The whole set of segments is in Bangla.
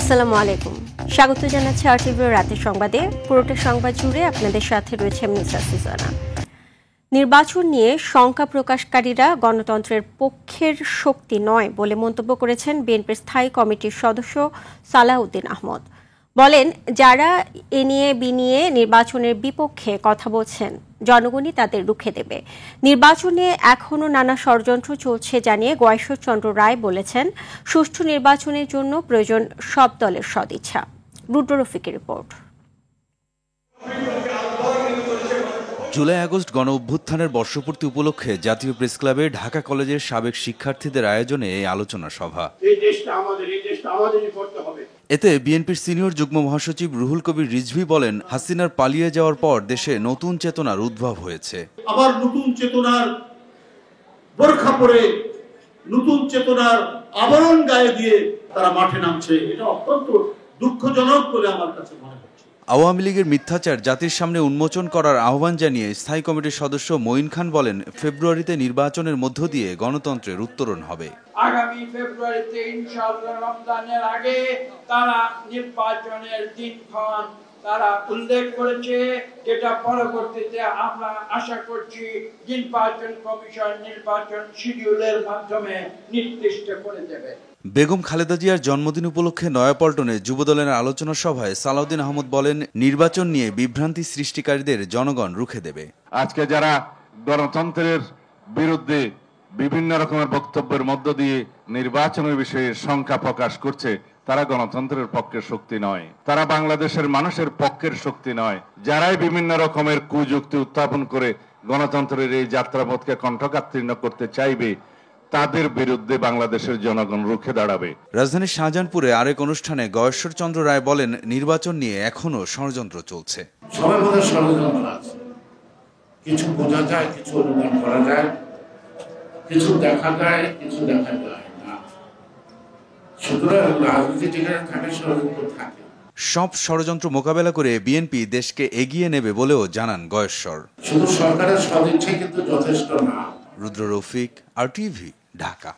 আসসালামু আলাইকুম, স্বাগত জানাচ্ছি আরটিভির রাতের সংবাদে। পুরোটা সংবাদ জুড়ে আপনাদের সাথে রয়েছে মিসা সুজানা। নির্বাচন নিয়ে শঙ্কা প্রকাশকারীরা গণতন্ত্রের পক্ষের শক্তি নয় বলে মন্তব্য করেছেন বিএনপির স্থায়ী কমিটির সদস্য সালাউদ্দিন আহমদ। বলেন, যারা এ নিয়ে বিনিয়ে নির্বাচনের বিপক্ষে কথা বলছেন জনগণই তাদের রুখে দেবে। নির্বাচনে এখনও নানা ষড়যন্ত্র চলছে জানিয়ে গয়েশ্বরচন্দ্র রায় বলেছেন, সুষ্ঠু নির্বাচনের জন্য প্রয়োজন সব দলের সদিচ্ছা। রুদ্র রফিকের রিপোর্ট। জুলাই আগস্ট গণ অভ্যুত্থানের বর্ষপূর্তি উপলক্ষে জাতীয় প্রেসক্লাবে ঢাকা কলেজের সাবেক শিক্ষার্থীদের আয়োজনে এই আলোচনা সভা। এতে বিএনপির সিনিয়র যুগ্ম মহাসচিব রুহুল কবির রিজভী বলেন, হাসিনার পালিয়ে যাওয়ার পর দেশে নতুন চেতনার উদ্ভব হয়েছে। আবার নতুন চেতনার বোরখা পরে নতুন চেতনার আবরণ গায়ে দিয়ে তারা মাঠে নামছে। এটা অত্যন্ত দুঃখজনক বলে আমার কাছে মনে হচ্ছে। আওয়ামী লীগের মিথ্যাচার জাতির সামনে উন্মোচন করার আহ্বান জানিয়ে স্থায়ী কমিটির সদস্য মঈন খান বলেন, ফেব্রুয়ারিতে নির্বাচনের মধ্য দিয়ে গণতন্ত্রের উত্তরণ হবে। আগামী ফেব্রুয়ারিতে ইনশাআল্লাহ রমজানের আগে তারা নির্বাচনের দিনক্ষণ তারা উল্লেখ করেছে, যেটা পরবর্তীতে আমরা আশা করছি নির্বাচন কমিশন নির্বাচন শিডিউলের মাধ্যমে নির্দিষ্ট করে দেবে। বেগম খালেদা জিয়ার জন্মদিন উপলক্ষে নয়াপল্টনে যুবদলের আলোচনা সভায় সালাউদ্দিন আহমদ বলেন, নির্বাচন নিয়ে বিভ্রান্তি সৃষ্টিকারীদের জনগণ রুখে দেবে। আজকে যারা গণতন্ত্রের বিরুদ্ধে বিভিন্ন রকমের বক্তব্যের মধ্য দিয়ে নির্বাচনের বিষয়ে শঙ্কা প্রকাশ করছে, তারা গণতন্ত্রের পক্ষের শক্তি নয়, তারা বাংলাদেশের মানুষের পক্ষের শক্তি নয়। যারাই বিভিন্ন রকমের কুযুক্তি উত্থাপন করে গণতন্ত্রের এই যাত্রাপথকে কণ্ঠকাত্তীর্ণ করতে চাইবে, তাদের বিরুদ্ধে বাংলাদেশের জনগণ রুখে দাঁড়াবে। রাজধানীর শাহজাহানপুরে আরেক অনুষ্ঠানে গয়েশ্বরচন্দ্র রায় বলেন, নির্বাচন নিয়ে এখনো ষড়যন্ত্র চলছে। সবার মধ্যে ষড়যন্ত্র আছে, কিছু বোঝা যায়, কিছু অনুমান করা যায়, কিছু দেখা যায়, কিছু দেখা যায় না। সুতরাং রাজনীতি যেখানে থাকে ষড়যন্ত্র থাকে। সব ষড়যন্ত্র মোকাবেলা করে বিএনপি দেশকে এগিয়ে নেবে বলেও জানান গয়েশ্বর। শুধু সরকারের সদিচ্ছাই কিন্তু যথেষ্ট না। রুদ্র রফিক, আরটিভি, ঢাকা।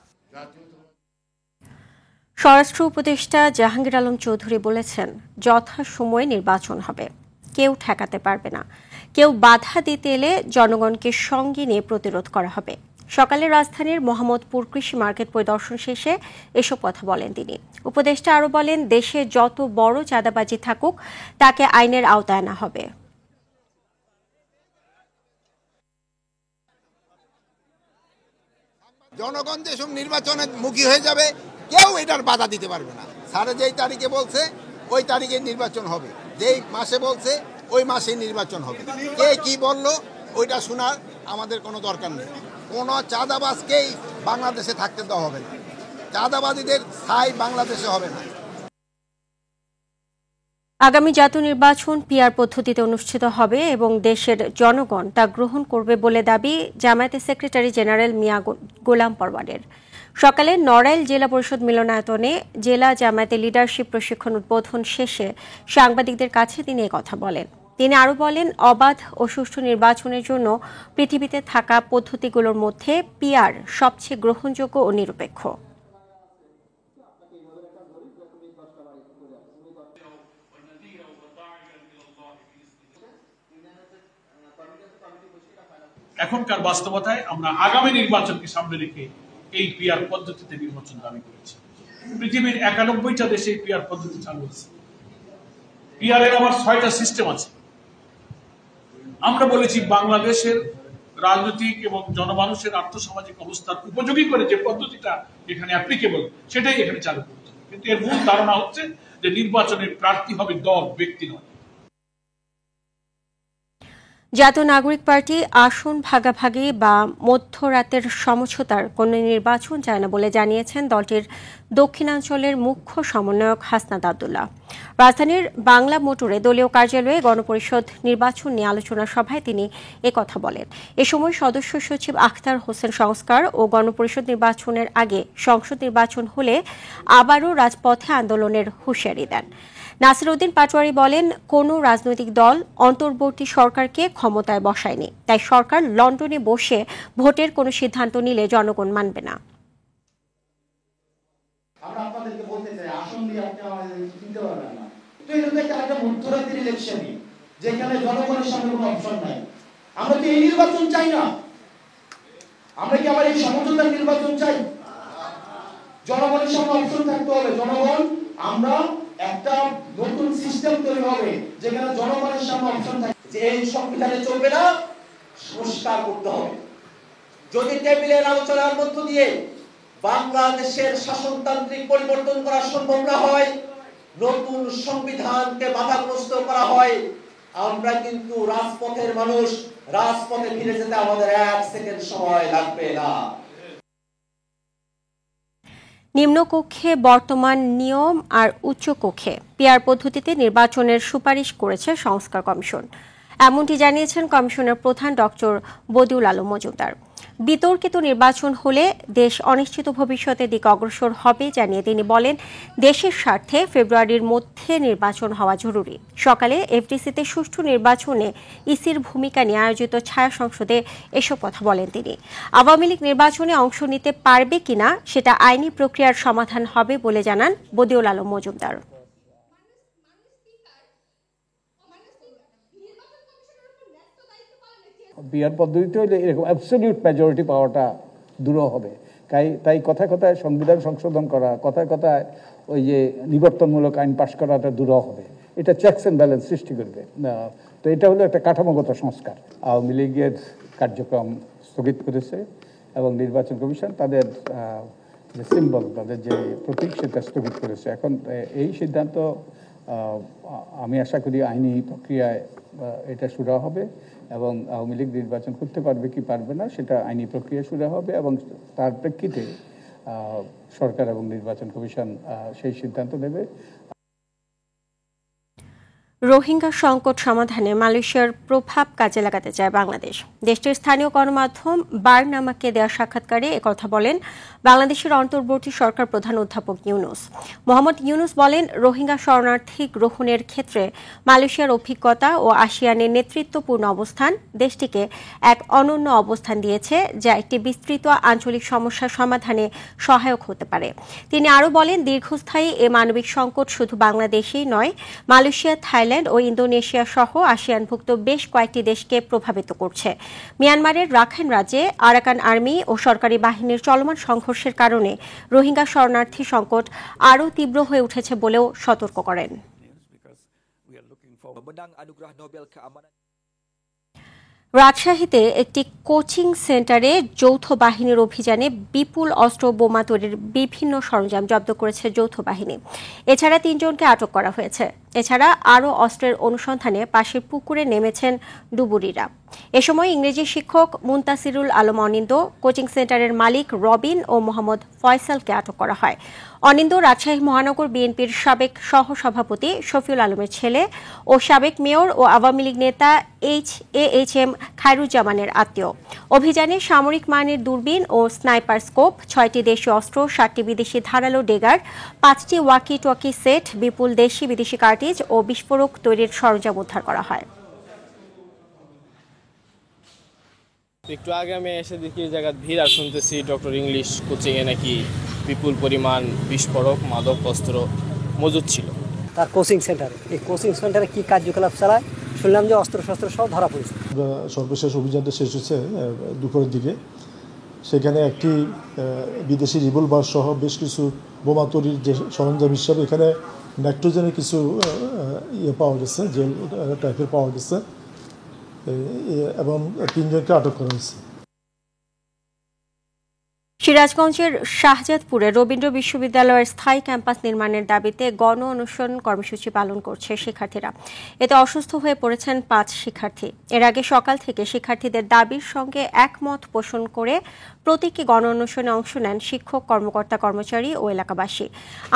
স্বরাষ্ট্র উপদেষ্টা জাহাঙ্গীর আলম চৌধুরী বলেছেন, যথাসময়ে নির্বাচন হবে, কেউ ঠেকাতে পারবে না। কেউ বাধা দিতে এলে জনগণকে সঙ্গে নিয়ে প্রতিরোধ করা হবে। সকালে রাজধানীর মোহাম্মদপুর কৃষি মার্কেট পরিদর্শন শেষে এসব কথা বলেন তিনি। উপদেষ্টা আরও বলেন, দেশে যত বড় চাঁদাবাজি থাকুক তাকে আইনের আওতায় আনা হবে। জনগণ যেসব নির্বাচনে মুখী হয়ে যাবে, কেউ এটার বাধা দিতে পারবে না। স্যার যেই তারিখে বলছে ওই তারিখে নির্বাচন হবে, যেই মাসে বলছে ওই মাসে নির্বাচন হবে। কে কি বললো ওইটা শোনার আমাদের কোনো দরকার নেই। কোনো চাঁদাবাজকেই বাংলাদেশে থাকতে দেওয়া হবে না, চাঁদাবাজীদের স্থায়ী বাংলাদেশে হবে না। আগামী জাতীয় নির্বাচন পিআর পদ্ধতিতে অনুষ্ঠিত হবে এবং দেশের জনগণ তা গ্রহণ করবে বলে দাবি জামায়াতের সেক্রেটারি জেনারেল মিয়া গোলাম পরওয়ারের। সকালে নড়াইল জেলা পরিষদ মিলনায়তনে জেলা জামায়াতের লিডারশিপ প্রশিক্ষণ উদ্বোধন শেষে সাংবাদিকদের কাছে তিনি কথা বলেন। তিনি আরও বলেন, অবাধ ও সুষ্ঠু নির্বাচনের জন্য পৃথিবীতে থাকা পদ্ধতিগুলোর মধ্যে পিআর সবচেয়ে গ্রহণযোগ্য ও নিরপেক্ষ। এখনকার বাস্তবতায় আমরা আগামী নির্বাচনকে সামনে রেখে এই পিআর পদ্ধতিতে নির্বাচন দাবি করেছি। পৃথিবীর 91টা দেশে পিআর পদ্ধতি চালু আছে। পিআর এর আবার 6টা সিস্টেম আছে। আমরা বলেছি বাংলাদেশের রাজনৈতিক এবং জনমানুষের আর্থসামাজিক অবস্থার উপযোগী করে যে পদ্ধতিটা এখানে অ্যাপ্লিকেবল সেটাই এখানে চালু করতে হবে। কিন্তু এর মূল ধারণা হচ্ছে যে নির্বাচনের প্রার্থী হবে দল, ব্যক্তি নয়। জাতীয় নাগরিক পার্টি আসন ভাগাভাগি বা মধ্যরাতের সমঝোতার কোনো নির্বাচন চায় না বলে জানিয়েছেন দলটির দক্ষিণাঞ্চলের মুখ্য সমন্বয়ক হাসনাত আব্দুল্লাহ। রাজধানীর বাংলা মোটরে দলীয় কার্যালয়ে গণপরিষদ নির্বাচন নিয়ে আলোচনা সভায় তিনি একথা বলেন। এ সময় সদস্য সচিব আখতার হোসেন সংস্কার ও গণপরিষদ নির্বাচনের আগে সংসদ নির্বাচন হলে আবারও রাজপথে আন্দোলনের হুঁশিয়ারি দেন। নাসির উদ্দিন পাটোয়ারি বলেন, কোনো রাজনৈতিক দল অন্তর্বর্তী সরকারকে ক্ষমতায় বসায়নি, তাই সরকার লন্ডনে বসে ভোটের কোনো সিদ্ধান্ত নিলে জনগণ মানবে না। আমরা আপনাদেরকে বলতে চাই, আসন দিয়ে আপনি তো এটা তো একটা মধ্যরাতের ইলেকশনই, যেখানে জনগণের সামনে কোনো অপশন নাই। আমরা তো এই নির্বাচন চাই না, আমরা কি আবার এই সমঝোতার নির্বাচন চাই? জনগণের সামনে অপশন থাকতে হবে। জনগণ, আমরা একটা নতুন সিস্টেম তৈরি হবে যেখানে জনগণের সামনে অপশন থাকে যে এই সংবিধানে চলবে না, সংস্কার করতে হবে। যদি টেবিলের আলোচনার মধ্য দিয়ে বাংলাদেশের শাসনতান্ত্রিক পরিবর্তন করা সম্ভব না হয়, নতুন সংবিধানকে বাধাগ্রস্ত করা হয়, আমরা কিন্তু রাজপথের মানুষ রাজপথে ফিরে যেতে আমাদের 1 সেকেন্ড সময় লাগবে না। নিম্নকক্ষে বর্তমান নিয়ম আর উচ্চকক্ষে পিআর পদ্ধতিতে নির্বাচনের সুপারিশ করেছে সংস্কার কমিশন। এমনটি জানিয়েছেন কমিশনের প্রধান ডক্টর বদিউল আলম মজুমদার। বিতর্কিত নির্বাচন হলে দেশ অনিশ্চিত ভবিষ্যতের দিকে অগ্রসর হবে জানিয়ে তিনি বলেন, দেশের স্বার্থে ফেব্রুয়ারির মধ্যে নির্বাচন হওয়া জরুরি। সকালে এফডিসিতে সুষ্ঠু নির্বাচনে ইসির ভূমিকা নিয়ে আয়োজিত ছায়া সংসদে এসব কথা বলেন তিনি। আওয়ামী লীগ নির্বাচনে অংশ নিতে পারবে কিনা সেটা আইনি প্রক্রিয়ার সমাধান হবে বলে জানান বদিউল আলম মজুমদার। পিআর পদ্ধতিতে হলে এরকম অ্যাবসলিউট মেজরিটি পাওয়াটা দূর হবে। তাই কথায় কথায় সংবিধান সংশোধন করা, কথায় কথায় ওই যে নিবর্তনমূলক আইন পাশ করাটা দূর হবে। এটা চেকস অ্যান্ড ব্যালেন্স সৃষ্টি করবে। তো এটা হলো একটা কাঠামোগত সংস্কার। আওয়ামী লীগের কার্যক্রম স্থগিত করেছে এবং নির্বাচন কমিশন তাদের যে সিম্বল, তাদের যে প্রতীক, সেটা স্থগিত করেছে। এখন এই সিদ্ধান্ত আমি আশা করি আইনি প্রক্রিয়ায় এটা শুরু হবে এবং আওয়ামী লীগ নির্বাচন করতে পারবে কি পারবে না সেটা আইনি প্রক্রিয়া শুরু হবে এবং তার প্রেক্ষিতে সরকার এবং নির্বাচন কমিশন সেই সিদ্ধান্ত নেবে। রোহিঙ্গা সংকট সমাধানে মালয়েশিয়ার প্রভাব কাজে লাগাতে চায় বাংলাদেশ। দেশটির স্থানীয় গণমাধ্যম বারনামাকে দেওয়া সাক্ষাৎকারে একথা বলেন বাংলাদেশের অন্তর্বর্তী সরকার প্রধান অধ্যাপক ইউনুস। মোহাম্মদ ইউনুস বলেন, রোহিঙ্গা শরণার্থী গ্রহণের ক্ষেত্রে মালয়েশিয়ার অভিজ্ঞতা ও আসিয়ানের নেতৃত্বপূর্ণ অবস্থান দেশটিকে এক অনন্য অবস্থান দিয়েছে, যা একটি বিস্তৃত আঞ্চলিক সমস্যা সমাধানে সহায়ক হতে পারে। তিনি আরও বলেন, দীর্ঘস্থায়ী এ মানবিক সংকট শুধু বাংলাদেশেই নয়, মালয়েশিয়া, থাইল্যান্ড ও ইন্দোনেশিয়া সহ আসিয়ানভুক্ত বেশ কয়েকটি দেশকে প্রভাবিত করছে। মিয়ানমারের রাখাইন রাজ্যে আরাকান আর্মি ও সরকারি বাহিনীর চলমান সংঘর্ষের কারণে রোহিঙ্গা শরণার্থী সংকট আরও তীব্র হয়ে উঠেছে বলেও সতর্ক করেন। রাজশাহীতে একটি কোচিং সেন্টারে যৌথ বাহিনীর অভিযানে বিপুল অস্ত্র বোমা তৈরির বিভিন্ন সরঞ্জাম জব্দ করেছে যৌথ বাহিনী। এছাড়া ৩ জনকে আটক করা হয়েছে। এছাড়া আরও অস্ত্রের অনুসন্ধানে পাশের পুকুরে নেমেছেন ডুবুরিরা। এ সময় ইংরেজি শিক্ষক মুনতাসিরুল আলম অনিন্দ, কোচিং সেন্টারের মালিক রবিন ও মোহাম্মদ ফয়সালকে আটক করা হয়। অনিন্দ রাজশাহী মহানগর বিএনপির সাবেক সহসভাপতি শফিউল আলমের ছেলে ও সাবেক মেয়র ও আওয়ামী লীগ নেতা এইচ.এম. খায়রুজ্জামানের আত্মীয়। অভিযানে সামরিক মানের দূরবীন ও স্নাইপার স্কোপ, 6টি দেশীয় অস্ত্র, 7টি বিদেশি ধারালো ডেগার, 5টি ওয়াকি টকি সেট, বিপুল দেশি বিদেশি কার্টিজ ও বিস্ফোরক তৈরির সরঞ্জাম উদ্ধার করা হয়। একটু আগে আমি এসে দেখি এই জায়গায় ভিড় আর শুনতেছি ডক্টর ইংলিশ কোচিংয়ে নাকি বিপুল পরিমাণ বিস্ফোরক মাদক অস্ত্র মজুদ ছিল। তার কোচিং সেন্টারে, এই কোচিং সেন্টারে কি কার্যকলাপ চালায় শুনলাম যে অস্ত্রশস্ত্র সব ধরা পড়েছে। সর্বশেষ অভিযানটা শেষ হচ্ছে দুপুরের দিকে। সেখানে একটি বিদেশি রিভলভার সহ বেশ কিছু বোমা তৈরির যে সরঞ্জাম হিসাবে এখানে নাইট্রোজেনের কিছু পাওয়া গেছে, জেল টাইপের পাওয়া গেছে এবং 3 জনকে আটক করা হয়েছে। সিরাজগঞ্জের শাহজাদপুরে রবীন্দ্র বিশ্ববিদ্যালয়ের স্থায়ী ক্যাম্পাস নির্মাণের দাবিতে গণ অনশন কর্মসূচি পালন করছে শিক্ষার্থীরা। এতে অসুস্থ হয়ে পড়েছেন 5 শিক্ষার্থী। এর আগে সকাল থেকে শিক্ষার্থীদের দাবির সঙ্গে একমত পোষণ করে প্রতীকী গণ অনশনে অংশ নেন শিক্ষক, কর্মকর্তা, কর্মচারী ও এলাকাবাসী।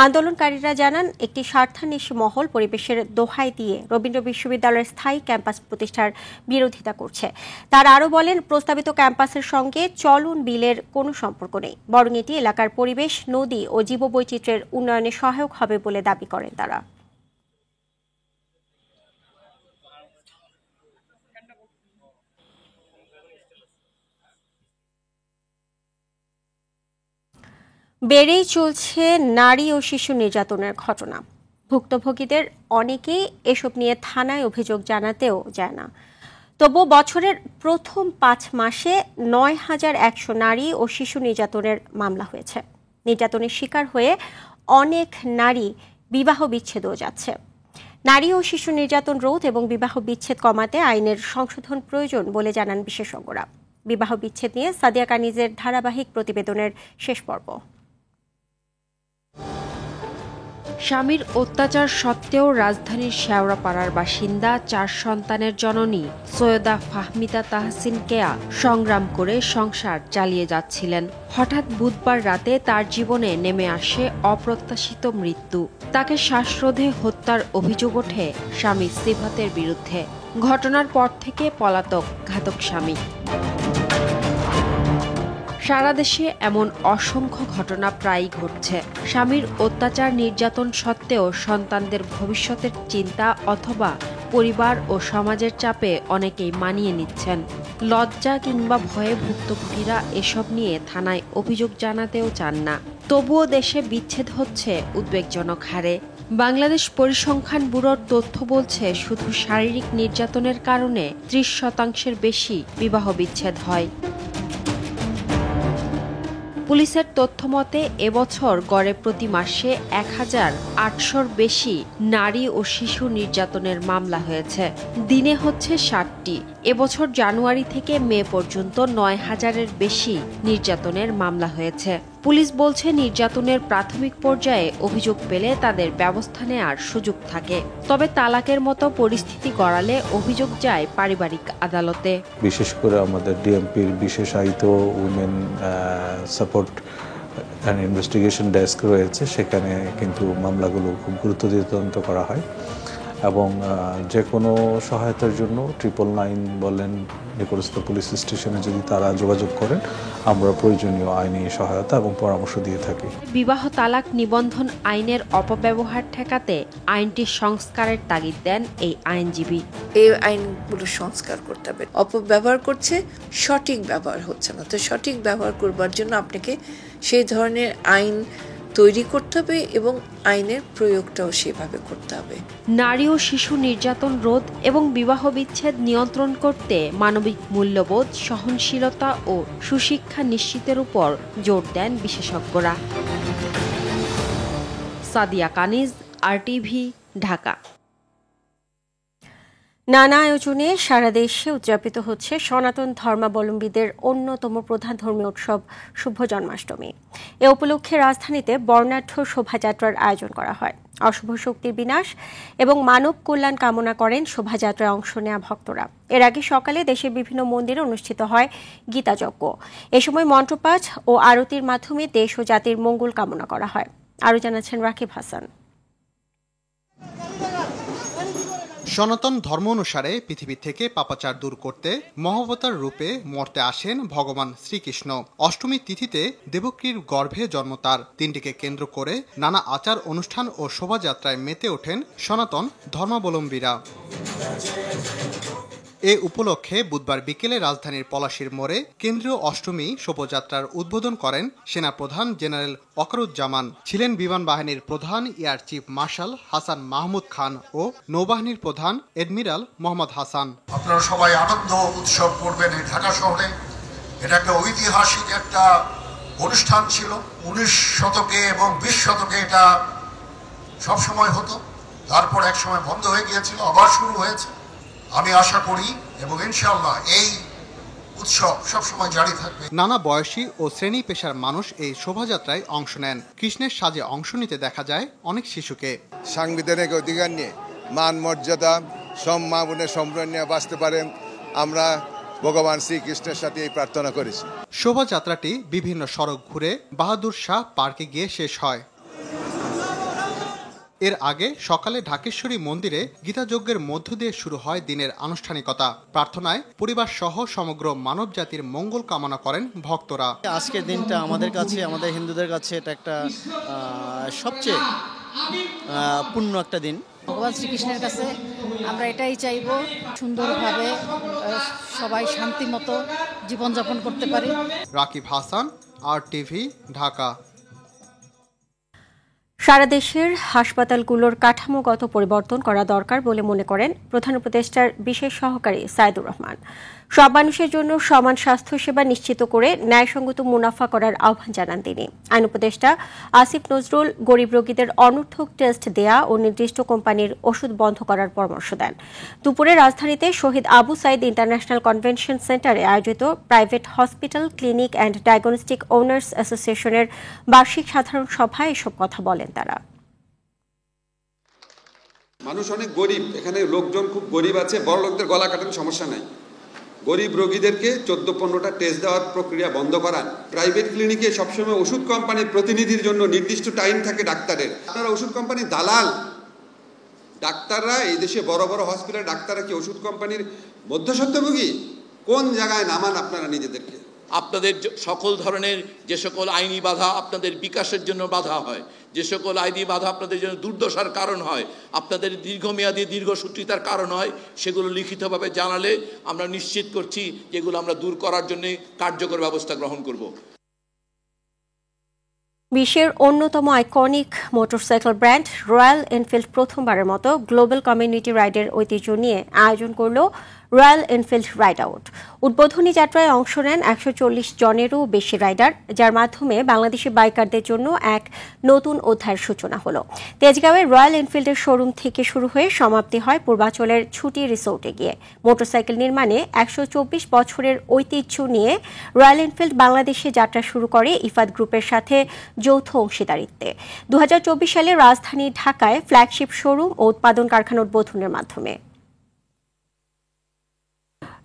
আন্দোলনকারীরা জানান, একটি স্বার্থান্বেষী মহল পরিবেশের দোহাই দিয়ে রবীন্দ্র বিশ্ববিদ্যালয়ের স্থায়ী ক্যাম্পাস প্রতিষ্ঠার বিরোধিতা করছে। তারা আরও বলেন, প্রস্তাবিত ক্যাম্পাসের সঙ্গে চলন বিলের কোনো সম্পর্ক নেই, বরং এটি এলাকার পরিবেশ, নদী ও জীববৈচিত্র্যের উন্নয়নে সহায়ক হবে বলে দাবি করেন তারা। বেড়েই চলছে নারী ও শিশু নির্যাতনের ঘটনা। ভুক্তভোগীদের অনেকেই এসব নিয়ে থানায় অভিযোগ জানাতেও যায় না। তবুও বছরের প্রথম 5 মাসে ৯,১০০ নারী ও শিশু নির্যাতনের মামলা হয়েছে। নির্যাতনের শিকার হয়ে অনেক নারী বিবাহ বিচ্ছেদও যাচ্ছে। নারী ও শিশু নির্যাতন রোধ এবং বিবাহ বিচ্ছেদ কমাতে আইনের সংশোধন প্রয়োজন বলে জানান বিশেষজ্ঞরা। বিবাহ বিচ্ছেদ নিয়ে সাদিয়া কানিজের ধারাবাহিক প্রতিবেদনের শেষ পর্ব। স্বামীর অত্যাচার সত্ত্বেও রাজধানীর শেওড়াপাড়ার বাসিন্দা 4 সন্তানের জননী সৈয়দা ফাহমিদা তাহসিন কেয়া সংগ্রাম করে সংসার চালিয়ে যাচ্ছিলেন। হঠাৎ বুধবার রাতে তার জীবনে নেমে আসে অপ্রত্যাশিত মৃত্যু। তাকে শ্বাসরোধে হত্যার অভিযোগ ওঠে স্বামী সিফাতের বিরুদ্ধে। ঘটনার পর থেকে পলাতক ঘাতক স্বামী। সারা দেশে এমন অসংখ্য ঘটনা প্রায়ই ঘটছে। স্বামীর অত্যাচার নির্যাতন সত্ত্বেও সন্তানদের ভবিষ্যতের চিন্তা অথবা পরিবার ও সমাজের চাপে অনেকেই মানিয়ে নিচ্ছেন। লজ্জা কিংবা ভয়ে ভুক্তভোগীরা এসব নিয়ে থানায় অভিযোগ জানাতেও চান না। তবুও দেশে বিচ্ছেদ হচ্ছে উদ্বেগজনক হারে। বাংলাদেশ পরিসংখ্যান ব্যুরোর তথ্য বলছে, শুধু শারীরিক নির্যাতনের কারণে 30% বেশি বিবাহ বিচ্ছেদ হয়। পুলিশের তথ্য মতে এবছর গড়ে প্রতি মাসে 1,800-র বেশি নারী ও শিশু নির্যাতনের মামলা হয়েছে। দিনে হচ্ছে 60টি। এবছর জানুয়ারি থেকে মে পর্যন্ত 9,000-এর বেশি নির্যাতনের মামলা হয়েছে। পুলিশ বলছে, নির্যাতনের প্রাথমিক পর্যায়ে অভিযোগ পেলে তাদের ব্যবস্থা নেওয়ার সুযোগ থাকে। তবে তালাকের মতো পরিস্থিতি গড়ালে অভিযোগ যায় পারিবারিক আদালতে। বিশেষ করে আমাদের ডিএমপির বিশেষায়িত women support and investigation desk রয়েছে, সেখানে কিন্তু মামলাগুলো খুব গুরুত্ব দিয়ে তদন্ত করা হয় এবং যে কোনো সহায়তার জন্য 999 বলেন, নিকটস্থ পুলিশ স্টেশনে যদি তারা যোগাযোগ করেন, আমরা প্রয়োজনীয় আইনি সহায়তা এবং পরামর্শ দিয়ে থাকি। বিবাহ তালাক নিবন্ধন আইনের অপব্যবহার ঠেকাতে আইনটি সংস্কারের তাগিদ দেন এই আইনজীবী। এই আইনগুলো সংস্কার করতে হবে। অপব্যবহার করছে, সঠিক ব্যবহার হচ্ছে না। তো সঠিক ব্যবহার করবার জন্য আপনাকে সেই ধরনের আইন তৈরি করতে হবে এবং আইনের প্রয়োগটাও সেভাবে করতে হবে। নারী ও শিশু নির্যাতন রোধ এবং বিবাহ বিচ্ছেদ নিয়ন্ত্রণ করতে মানবিক মূল্যবোধ, সহনশীলতা ও সুশিক্ষা নিশ্চিতের উপর জোর দেন বিশেষজ্ঞরা। সাদিয়া কানিজ, RTV, ঢাকা। নানা আয়োজনে সারা দেশে উদযাপিত হচ্ছে সনাতন ধর্মাবলম্বীদের অন্যতম প্রধান ধর্মীয় উৎসব শুভ জন্মাষ্টমী। এ উপলক্ষে রাজধানীতে বর্ণাঢ্য শোভাযাত্রার আয়োজন করা হয়। অশুভ শক্তির বিনাশ এবং মানব কল্যাণ কামনা করেন শোভাযাত্রায় অংশ নেওয়া ভক্তরা। এর আগে সকালে দেশের বিভিন্ন মন্দিরে অনুষ্ঠিত হয় গীতাযজ্ঞ। এ সময় মন্ত্রপাঠ ও আরতির মাধ্যমে দেশ ও জাতির মঙ্গল কামনা করা হয়। আরও জানাচ্ছেন রাকিব হাসান। সনাতন ধর্ম অনুসারে পৃথিবী থেকে পাপাচার দূর করতে মহাবতার রূপে মর্তে আসেন ভগবান শ্রীকৃষ্ণ। অষ্টমী তিথিতে দেবকীর গর্ভে জন্ম তার। দিনটিকে কেন্দ্র করে নানা আচার অনুষ্ঠান ও শোভাযাত্রায় মেতে ওঠেন সনাতন ধর্মাবলম্বীরা। এ উপলক্ষে বুধবার বিকেলে রাজধানীর পলাশীর মোড়ে কেন্দ্রীয় অষ্টমী শোভাযাত্রার উদ্বোধন করেন সেনাপ্রধান জেনারেল ওয়াকারুজ্জামান। ছিলেন বিমান বাহিনীর প্রধান air chief marshal Hasan Mahmud Khan ও নৌবাহিনীর প্রধান এডমিরাল মোহাম্মদ হাসান। আপনারা সবাই আনন্দ উৎসব করবেন এই ঢাকা শহরে। এটা একটা ঐতিহাসিক একটা অনুষ্ঠান ছিল। 19 শতকে এবং 20 শতকে এটা সবসময় হতো, তারপর এক সময় বন্ধ হয়ে গিয়েছিল, আবার শুরু হয়েছে। আমি আশা করি এবং ইনশাআল্লাহ এই উৎসব সবসময় জারি থাকবে। নানা বয়সী ও শ্রেণী পেশার মানুষ এই শোভাযাত্রায় অংশ নেন। কৃষ্ণের সাজে অংশ নিতে দেখা যায় অনেক শিশুকে। সাংবিধানিক অধিকার নিয়ে মান মর্যাদা সম্মানের সম্মান নিয়ে বাঁচতে পারেন, আমরা ভগবান শ্রীকৃষ্ণের সাথে এই প্রার্থনা করেছি। শোভাযাত্রাটি বিভিন্ন সড়ক ঘুরে বাহাদুর শাহ পার্কে গিয়ে শেষ হয়। এর আগে সকালে ঢাকেশ্বরী মন্দিরে গীতাযজ্ঞের মধ্য দিয়ে শুরু হয় দিনের আনুষ্ঠানিকতা। প্রার্থনায় পরিবার সহ সমগ্র মানব জাতির মঙ্গল কামনা করেন ভক্তরা। আজকের দিনটা আমাদের কাছে, আমাদের হিন্দুদের কাছে এটা একটা সবচেয়ে পূর্ণ একটা দিন। ভগবান শ্রীকৃষ্ণের কাছে আমরা এটাই চাইব, সুন্দরভাবে সবাই শান্তি মতো জীবনযাপন করতে পারি। রাকিব হাসান, RTV, ঢাকা। সারা দেশের হাসপাতালগুলোর কাঠামোগত পরিবর্তন করা দরকার বলে মনে করেন প্রধান উপদেষ্টার বিশেষ সহকারী সাইদুর রহমান। সব মানুষের জন্য সমান স্বাস্থ্যসেবা নিশ্চিত করে ন্যায়সঙ্গত মুনাফা করার আহ্বান জানান তিনি। আইন উপদেষ্টা আসিফ নজরুল গরিব রোগীদের অনর্থক টেস্ট দেয়া ও নির্দিষ্ট কোম্পানির ওষুধ বন্ধ করার পরামর্শ দেন। দুপুরে রাজধানীতে শহীদ আবু সাইদ ইন্টারন্যাশনাল কনভেনশন সেন্টারে আয়োজিত private hospital clinic and diagnostic owners অ্যাসোসিয়েশনের বার্ষিক সাধারণ সভায় এসব কথা বলেন তারা। মানুষ অনেক গরিব, এখানে লোকজন খুব গরিব আছে, বড় লোকদের গলা কাটানোর সমস্যা নাই। গরিব রোগীদেরকে 14-15টা টেস্ট দেওয়ার প্রক্রিয়া বন্ধ করান। প্রাইভেট ক্লিনিকে সবসময় ওষুধ কোম্পানির প্রতিনিধির জন্য নির্দিষ্ট টাইম থাকে ডাক্তারের। আপনারা ওষুধ কোম্পানির দালাল। ডাক্তাররা এই দেশে বড় বড় হসপিটাল ডাক্তাররা কি ওষুধ কোম্পানির মধ্যস্বত্বভোগী? কোন জায়গায় নামান আপনারা নিজেদেরকে? আপনাদের সকল ধরনের যে সকল আইনি বাধা আপনাদের বিকাশের জন্য বাধা হয়, যে সকল আইনি বাধা আপনাদের জন্য দুর্দশার কারণ হয়, আপনাদের দীর্ঘমেয়াদী দীর্ঘসূত্রিতার কারণ হয়, সেগুলো লিখিতভাবে জানালে আমরা নিশ্চিত করছি যেগুলো আমরা দূর করার জন্য কার্যকর ব্যবস্থা গ্রহণ করব। বিশ্বের অন্যতম iconic motorcycle brand royal Enfield প্রথমবারের মতো গ্লোবাল কমিউনিটি রাইডের ঐতিহ্য নিয়ে আয়োজন করল রয়্যাল এনফিল্ড রাইড আউট। উদ্বোধনী যাত্রায় অংশ নেন 140 জনেরও বেশি রাইডার, যার মাধ্যমে বাংলাদেশি বাইকারদের জন্য এক নতুন অধ্যায়ের সূচনা হলো। তেজগাঁওয়ের রয়্যাল এনফিল্ডের শোরুম থেকে শুরু হয়ে সমাপ্তি হয় পূর্বাঞ্চলের ছুটি রিসোর্টে গিয়ে। মোটরসাইকেল নির্মাণে 124 বছরের ঐতিহ্য নিয়ে রয়্যাল এনফিল্ড বাংলাদেশে যাত্রা শুরু করে ইফাদ গ্রুপের সাথে যৌথ অংশীদারিত্বে 2024 সালে রাজধানী ঢাকায় ফ্ল্যাগশিপ শোরুম ও উৎপাদন কারখানা উদ্বোধনের মাধ্যমে।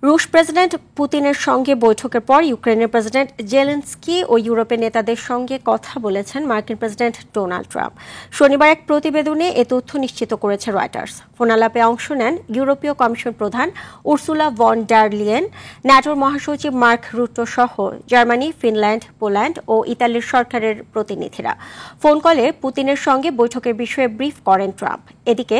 রুশ প্রেসিডেন্ট পুতিনের সঙ্গে বৈঠকের পর ইউক্রেনের প্রেসিডেন্ট জেলেনস্কি ও ইউরোপের নেতাদের সঙ্গে কথা বলেছেন মার্কিন প্রেসিডেন্ট ডোনাল্ড ট্রাম্প। শনিবার এক প্রতিবেদনে এ তথ্য নিশ্চিত করেছে রয়টার্স। ফোনালাপে অংশ নেন ইউরোপীয় কমিশন প্রধান উর্সুলা ভন ডার লিয়েন, ন্যাটোর মহাসচিব মার্ক রুটো সহ জার্মানি, ফিনল্যান্ড, পোল্যান্ড ও ইতালির সরকারের প্রতিনিধিরা। ফোন কলে পুতিনের সঙ্গে বৈঠকের বিষয়ে ব্রিফ করেন ট্রাম্প। এদিকে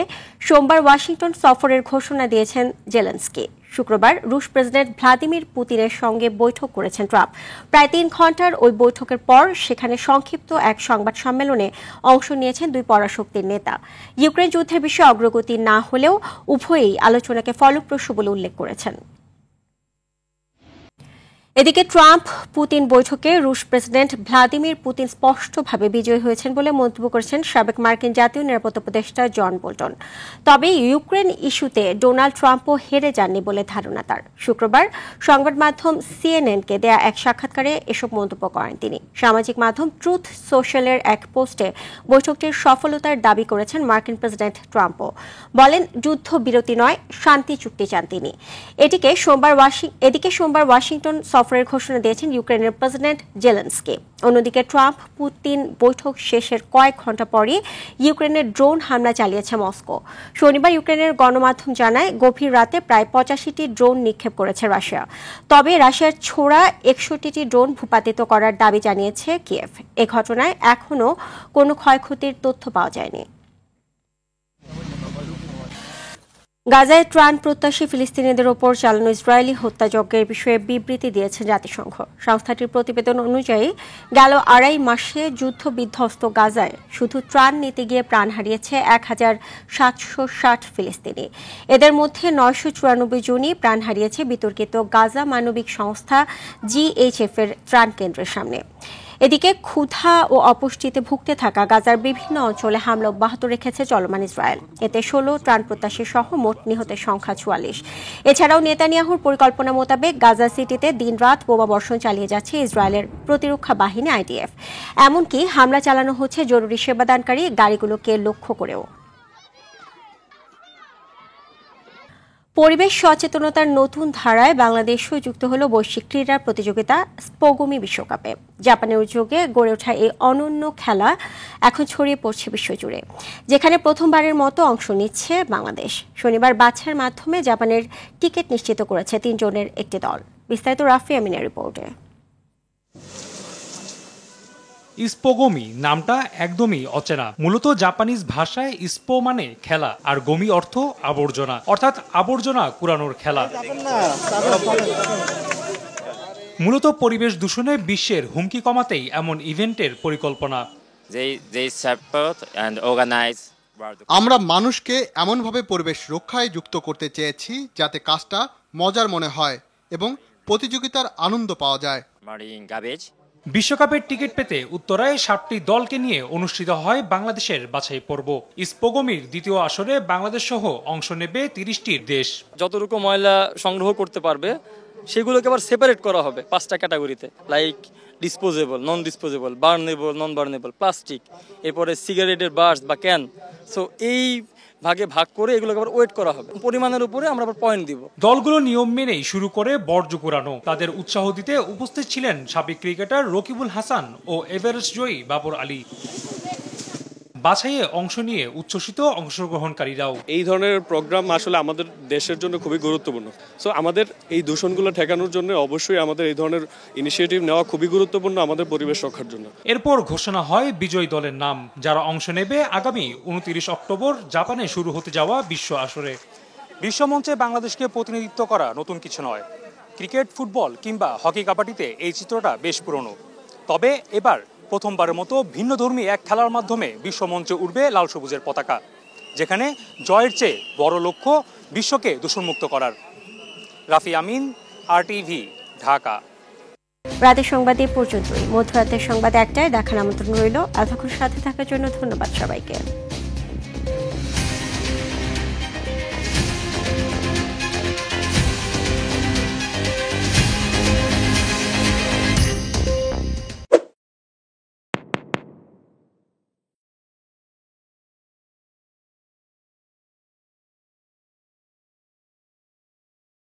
সোমবার ওয়াশিংটন সফরের ঘোষণা দিয়েছেন জেলেনস্কি। শুক্রবার রুশ প্রেসিডেন্ট ভ্লাদিমির পুতিনের সঙ্গে বৈঠক করেছেন ট্রাম্প। প্রায় 3 ঘণ্টার ওই বৈঠকের পর সেখানে সংক্ষিপ্ত এক সংবাদ সম্মেলনে অংশ নিয়েছেন দুই পরাশক্তির নেতা। ইউক্রেন যুদ্ধের বিষয়ে অগ্রগতি না হলেও উভয়েই আলোচনাকে ফলপ্রসূ বলে উল্লেখ করেছেন। এদিকে ট্রাম্প পুতিন বৈঠকে রুশ প্রেসিডেন্ট ভ্লাদিমির পুতিন স্পষ্টভাবে বিজয়ী হয়েছেন বলে মন্তব্য করেছেন সাবেক মার্কিন জাতীয় নিরাপত্তা উপদেষ্টা জন বোল্টন। তবে ইউক্রেন ইস্যুতে ডোনাল্ড ট্রাম্পও হেরে যাননি বলে ধারণা তার। শুক্রবার সংবাদ মাধ্যম সিএনএনকে দেয়া এক সাক্ষাৎকারে এসব মন্তব্য করেন তিনি। সামাজিক মাধ্যম ট্রুথ সোশ্যালের এক পোস্টে বৈঠকটির সফলতার দাবি করেছেন মার্কিন প্রেসিডেন্ট ট্রাম্পও। বলেন যুদ্ধবিরতি নয়, শান্তি চুক্তি চান তিনি। এদিকে সোমবার ওয়াশিংটন সফরের ঘোষণা দিয়েছেন ইউক্রেনের প্রেসিডেন্ট জেলেনস্কি। অন্যদিকে ট্রাম্প পুতিন বৈঠক শেষের কয়েক ঘণ্টা পরই ইউক্রেনের ড্রোন হামলা চালিয়েছে মস্কো। শনিবার ইউক্রেনের গণমাধ্যম জানায় গভীর রাতে প্রায় 85টি ড্রোন নিক্ষেপ করেছে রাশিয়া। তবে রাশিয়ার ছোড়া 61টি ড্রোন ভূপাতিত করার দাবি জানিয়েছে কিয়েভ। এ ঘটনায় এখনও কোনো ক্ষয়ক্ষতির তথ্য পাওয়া যায়নি। গাজায় ত্রাণ প্রত্যাশী ফিলিস্তিনিদের ওপর চালানো ইসরায়েলি হত্যাযজ্ঞের বিষয়ে বিবৃতি দিয়েছে জাতিসংঘ। সংস্থাটির প্রতিবেদন অনুযায়ী গেল 2.5 মাসে যুদ্ধবিধ্বস্ত গাজায় শুধু ত্রাণ নিতে গিয়ে প্রাণ হারিয়েছে 1760 ফিলিস্তিনি। এদের মধ্যে 994 জনই প্রাণ হারিয়েছে বিতর্কিত গাজা মানবিক সংস্থা GHF এর ত্রাণ কেন্দ্রের সামনে। এদিকে ক্ষুধা ও অপুষ্টিতে ভুগতে থাকা গাজার বিভিন্ন অঞ্চলে হামলা অব্যাহত রেখেছে চলমান ইসরায়েল। এতে 16 ত্রাণ প্রত্যাশী সহ মোট নিহতের সংখ্যা 44। এছাড়াও নেতানিয়াহুর পরিকল্পনা মোতাবেক গাজা সিটিতে দিনরাত বোমা বর্ষণ চালিয়ে যাচ্ছে ইসরায়েলের প্রতিরক্ষা বাহিনী IDF। এমনকি হামলা চালানো হচ্ছে জরুরি সেবাদানকারী গাড়িগুলোকে লক্ষ্য করেও। পরিবেশ সচেতনতার নতুন ধারায় বাংলাদেশও যুক্ত হল বৈশ্বিক ক্রীড়া প্রতিযোগিতা স্পোগমি বিশ্বকাপে। জাপানের উদ্যোগে গড়ে ওঠা এই অনন্য খেলা এখন ছড়িয়ে পড়ছে বিশ্বজুড়ে, যেখানে প্রথমবারের মতো অংশ নিচ্ছে বাংলাদেশ। শনিবার বাছাইয়ের মাধ্যমে জাপানের টিকিট নিশ্চিত করেছে 3 জনের একটি দল। বিস্তারিত রাফি আমিনের রিপোর্টে। স্পোগমি নামটা একদমই অচেনা। মূলত জাপানিজ ভাষায় স্পো মানে খেলা আর গমি অর্থ আবর্জনা, অর্থাৎ আবর্জনা কুড়ানোর খেলা। মূলত পরিবেশ দূষণে বিশ্বের হুমকি কমাতেই এমন ইভেন্টের পরিকল্পনা। they support and organize. আমরা মানুষকে এমনভাবে পরিবেশ রক্ষায় যুক্ত করতে চেয়েছি যাতে কাজটা মজার মনে হয় এবং প্রতিযোগিতার আনন্দ পাওয়া যায়। বিশ্বকাপের টিকিট পেতে উত্তরায় 7টি দলকে নিয়ে অনুষ্ঠিত হয় বাংলাদেশের বাছাই পর্ব। ইস্পোগমির দ্বিতীয় আসরে বাংলাদেশ সহ অংশ নেবে 30টি দেশ। যতটুকু ময়লা সংগ্রহ করতে পারবে সেগুলোকে আবার সেপারেট করা হবে 5টা ক্যাটাগরিতে, লাইক ডিসপোজেবল, নন ডিসপোজেবল, বার্নেবল, নন বার্নেবল, প্লাস্টিক, এরপরে সিগারেটের বার্স বা ক্যান। সো এই ভাগে ভাগ করে এগুলোকে আবার ওয়েট করা হবে, পরিমাণের উপরে আমরা আবার পয়েন্ট দিব। দলগুলো নিয়ম মেনেই শুরু করে বর্জ্য কুড়ানো। তাদের উৎসাহ দিতে উপস্থিত ছিলেন সাবেক ক্রিকেটার রকিবুল হাসান ও এভারেস্ট জয়ী বাবর আলী। বাছাইয়ে অংশ নিয়ে উচ্ছ্বসিত অংশগ্রহণকারীরাও। এই ধরনের প্রোগ্রাম আসলে আমাদের দেশের জন্য খুবই গুরুত্বপূর্ণ। সো আমাদের এই দূষণগুলো ঠেকানোর জন্য অবশ্যই আমাদের এই ধরনের ইনিশিয়েটিভ নেওয়া খুবই গুরুত্বপূর্ণ আমাদের পরিবেশ রক্ষার জন্য। এরপর ঘোষণা হয় বিজয়ী দলের নাম, যারা অংশ নেবে আগামী 29 অক্টোবর জাপানে শুরু হতে যাওয়া বিশ্ব আসরে। বিশ্বমঞ্চে বাংলাদেশকে প্রতিনিধিত্ব করা নতুন কিছু নয়। ক্রিকেট, ফুটবল কিংবা হকি, কাবাডিতে এই চিত্রটা বেশ পুরনো। তবে এবার প্রথমবারের মতো ভিন্নধর্মী এক খেলার মাধ্যমে বিশ্বমঞ্চে উঠবে লাল সবুজের পতাকা, যেখানে জয়ের চেয়ে বড় লক্ষ্য বিশ্বকে দূষণমুক্ত করার। রাফি আমিন, RTV, ঢাকা। রাতের সংবাদ এই পর্যন্তই। মধ্যরাতের সংবাদ 1টায় দেখার আমন্ত্রণ রইল। এতক্ষণ সাথে থাকার জন্য ধন্যবাদ সবাইকে।